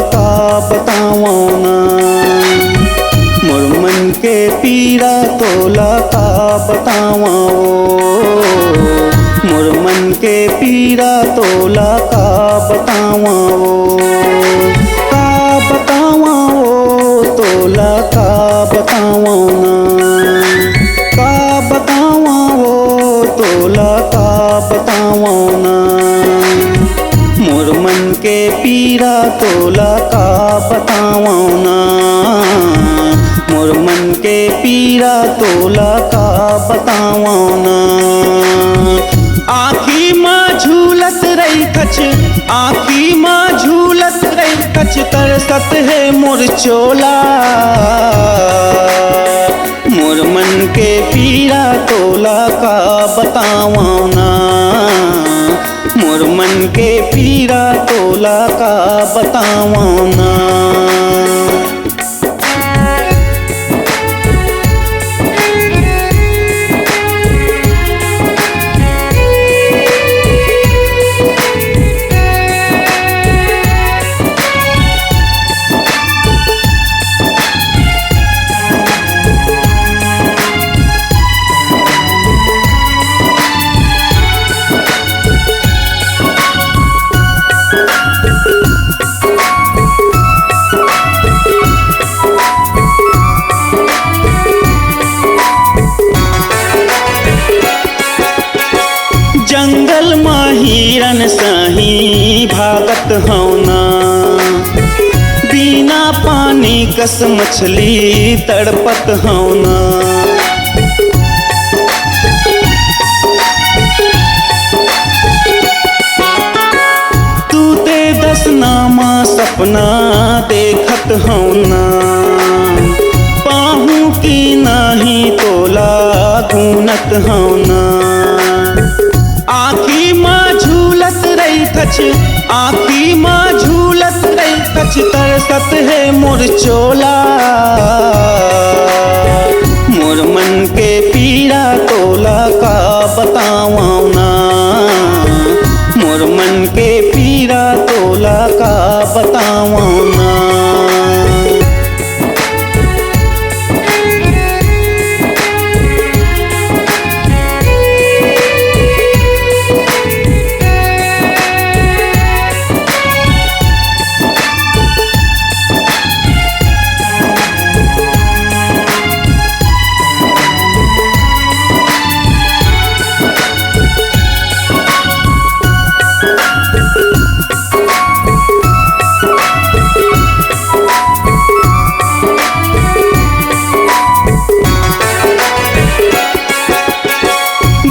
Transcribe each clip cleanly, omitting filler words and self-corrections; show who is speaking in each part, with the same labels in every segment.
Speaker 1: का बतावो ना। मोर मन के पीड़ा तोला का बतावो, मोर मन के पीड़ा तोला का बतावो। का बतावो तोला का बतावो ना। का बतावो तोला का बतावो ना। मोर मन के पीड़ा तोला का बतावो ना। मोर मन के पीड़ा तोला का बतावो ना। आँखी माँ झूलत रही कछ, आँखी माँ झूलत रही कछ, तरसत है मोर चोला। मोर मन के पीड़ा तोला का बतावो ना। मोर मन के पीड़ा तोला का बतावो ना। जंगल में हिरन सही भागत हौ ना। बिना पानी कस मछली तड़पत हौ ना। तू ते दस नामा सपना देखत हौ ना। पाहू की नाही तोला घूनत हौ ना। आँखी माँ झूलत रही कछ, आँखी माँ झूलत रही कछ, तरसत है मोर चोला। मोर मन के पीड़ा तोला का बतावो ना। मोर मन के पीड़ा तोला का बतावो ना।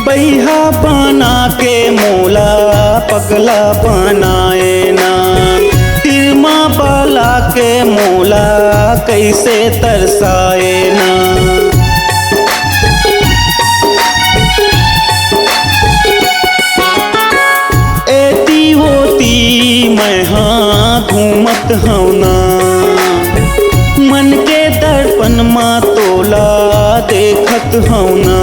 Speaker 1: बैहा बना के मोला पगला बनाए ना। तिरमा बाला के मोला कैसे तरसाए ना। एती होती मैं हाँ घूमत हौ ना। मन के दर्पण माँ तोला देखत हौ ना।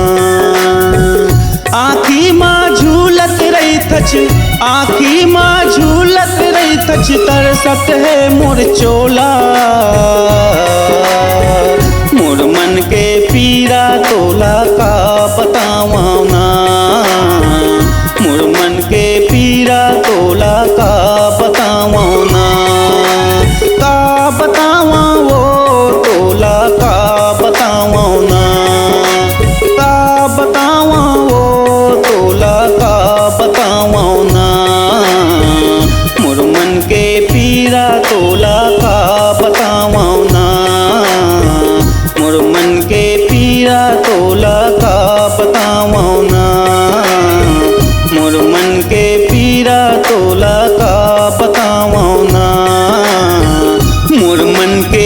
Speaker 1: आँखी माँ झूलत रही कछ, आँखी माँ झूलत रही कछ, तरसत है मोर चोला। मोर मन के पीड़ा तोला का बतावो ना। मोर मन के पीड़ा तोला का बतावो ना। का बतावो तोला का बतावो ना। का बतावो तोला का बतावो ना। मोर मन के पीड़ा तोला का बतावो ना। मोर मन के पीड़ा तोला का बतावो ना। मोर मन के पीड़ा तोला का बतावो ना। मोर मन के